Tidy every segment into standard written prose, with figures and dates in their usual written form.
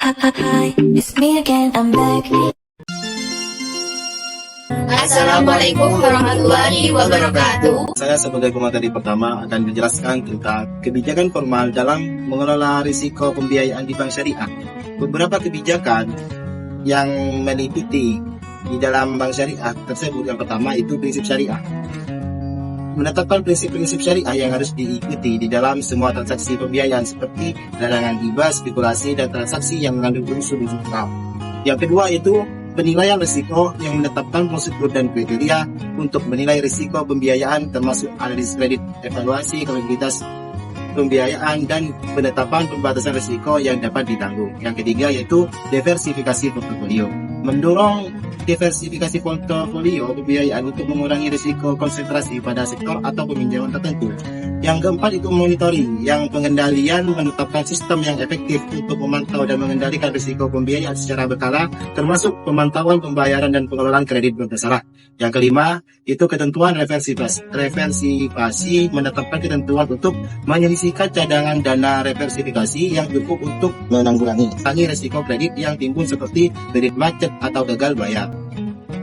Hi, it's me again, I'm back. Assalamualaikum warahmatullahi wabarakatuh. Saya sebagai pemateri pertama akan menjelaskan tentang kebijakan formal dalam mengelola risiko pembiayaan di bank syariah. Beberapa kebijakan yang meliputi di dalam bank syariah tersebut, yang pertama itu prinsip syariah. Menetapkan prinsip-prinsip syariah yang harus diikuti di dalam semua transaksi pembiayaan seperti larangan riba, spekulasi, dan transaksi yang mengandung unsur-unsur haram. Yang kedua itu penilaian risiko yang menetapkan prosedur dan kriteria untuk menilai risiko pembiayaan termasuk analisis kredit, evaluasi kredibilitas pembiayaan, dan penetapan pembatasan risiko yang dapat ditanggung. Yang ketiga yaitu diversifikasi portofolio. Mendorong diversifikasi portofolio pembiayaan untuk mengurangi risiko konsentrasi pada sektor atau peminjaman tertentu. Yang keempat itu monitoring, yang pengendalian menetapkan sistem yang efektif untuk memantau dan mengendalikan risiko pembiayaan secara berkala, termasuk pemantauan pembayaran dan pengelolaan kredit bermasalah. Yang kelima itu ketentuan reversifikasi, menetapkan ketentuan untuk menyisihkan cadangan dana reversifikasi yang cukup untuk menanggulangi risiko kredit yang timbul seperti kredit macet atau gagal bayar.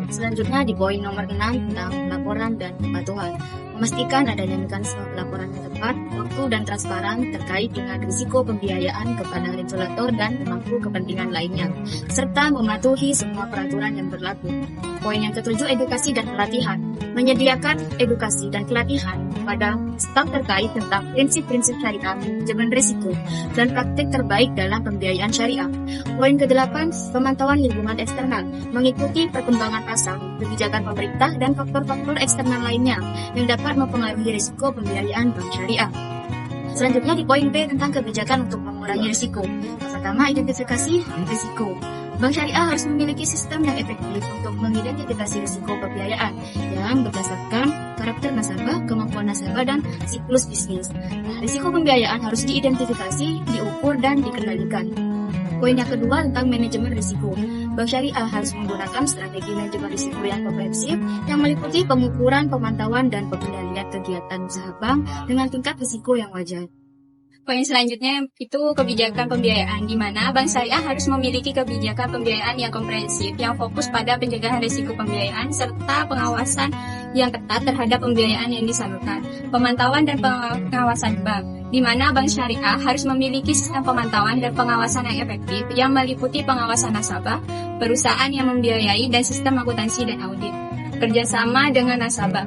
Selanjutnya di poin nomor 6 tentang laporan dan kepatuhan. Memastikan adanya mekanisme pelaporan yang tepat, waktu dan transparan terkait dengan risiko pembiayaan kepada regulator dan pemangku kepentingan lainnya, serta mematuhi semua peraturan yang berlaku. Poin yang ketujuh, edukasi dan pelatihan. Menyediakan edukasi dan pelatihan pada staf terkait tentang prinsip-prinsip syariah, manajemen risiko, dan praktik terbaik dalam pembiayaan syariah. Poin ke-8, pemantauan lingkungan eksternal, mengikuti perkembangan pasar, kebijakan pemerintah, dan faktor-faktor eksternal lainnya yang dapat mempengaruhi risiko pembiayaan bank syariah. Selanjutnya di poin B tentang kebijakan untuk mengurangi risiko. Pertama, identifikasi risiko. Bank syariah harus memiliki sistem yang efektif untuk mengidentifikasi risiko pembiayaan yang berdasarkan karakter nasabah, kemampuan nasabah, dan siklus bisnis. Risiko pembiayaan harus diidentifikasi, diukur, dan dikendalikan. Poin yang kedua tentang manajemen risiko. Bank syariah harus menggunakan strategi manajemen risiko yang komprehensif yang meliputi pengukuran, pemantauan, dan pengendalian kegiatan usaha bank dengan tingkat risiko yang wajar. Poin selanjutnya itu kebijakan pembiayaan, di mana bank syariah harus memiliki kebijakan pembiayaan yang komprehensif yang fokus pada pencegahan risiko pembiayaan serta pengawasan yang ketat terhadap pembiayaan yang disalurkan, pemantauan dan pengawasan bank, di mana bank syariah harus memiliki sistem pemantauan dan pengawasan yang efektif yang meliputi pengawasan nasabah, perusahaan yang membiayai, dan sistem akuntansi dan audit. Kerjasama dengan nasabah.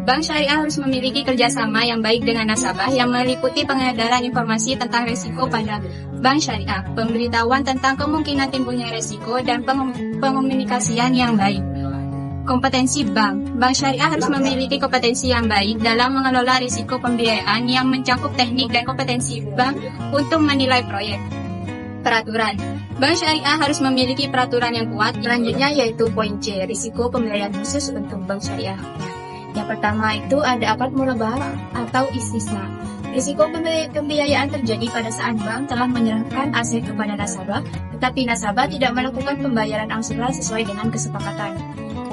Bank syariah harus memiliki kerjasama yang baik dengan nasabah yang meliputi pengedaran informasi tentang risiko pada bank syariah, pemberitahuan tentang kemungkinan timbulnya risiko, dan pengomunikasian yang baik. Kompetensi bank. Bank syariah harus memiliki kompetensi yang baik dalam mengelola risiko pembiayaan yang mencakup teknik dan kompetensi bank untuk menilai proyek. Peraturan. Bank syariah harus memiliki peraturan yang kuat. Selanjutnya yaitu poin C, risiko pembiayaan khusus untuk bank syariah. Yang pertama itu ada akad murabah atau istisna. Risiko pembiayaan terjadi pada saat bank telah menyerahkan aset kepada nasabah, tetapi nasabah tidak melakukan pembayaran angsuran sesuai dengan kesepakatan.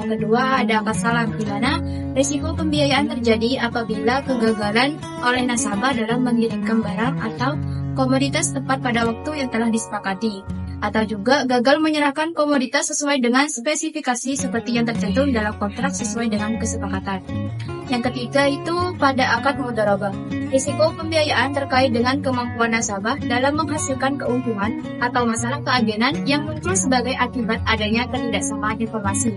Yang kedua ada akad salam, di mana risiko pembiayaan terjadi apabila kegagalan oleh nasabah dalam mengirimkan barang atau komoditas tepat pada waktu yang telah disepakati, atau juga gagal menyerahkan komoditas sesuai dengan spesifikasi seperti yang tercantum dalam kontrak sesuai dengan kesepakatan. Yang ketiga itu pada akad mudharabah. Risiko pembiayaan terkait dengan kemampuan nasabah dalam menghasilkan keuntungan atau masalah keagenan yang muncul sebagai akibat adanya ketidaksamaan informasi.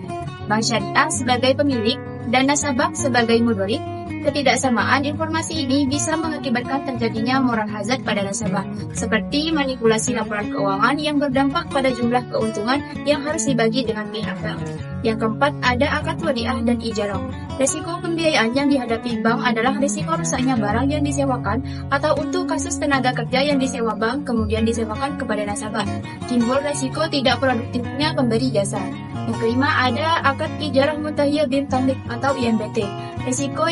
Bank syariah sebagai pemilik dan nasabah sebagai mudharib. Ketidaksamaan informasi ini bisa mengakibatkan terjadinya moral hazard pada nasabah, seperti manipulasi laporan keuangan yang berdampak pada jumlah keuntungan yang harus dibagi dengan pihak bank. Yang keempat, ada akad wadiah dan ijarah. Risiko pembiayaan yang dihadapi bank adalah risiko rusaknya barang yang disewakan atau untuk kasus tenaga kerja yang disewa bank kemudian disewakan kepada nasabah. Timbul risiko tidak produktifnya pemberi jasa. Yang kelima, ada akad ijarah muntahiyah bin tamlik atau IMBT. Risiko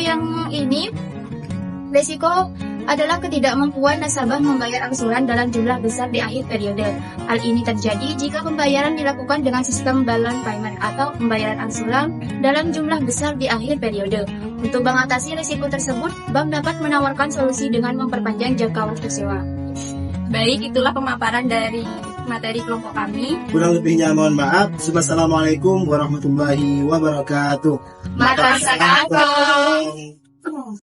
adalah ketidakmampuan nasabah membayar angsuran dalam jumlah besar di akhir periode. Hal ini terjadi jika pembayaran dilakukan dengan sistem balance payment atau pembayaran angsuran dalam jumlah besar di akhir periode. Untuk mengatasi risiko tersebut, bank dapat menawarkan solusi dengan memperpanjang jangka waktu sewa. Baik, itulah pemaparan dari materi kelompok kami. Kurang lebihnya mohon maaf. Wassalamualaikum warahmatullahi wabarakatuh. Maka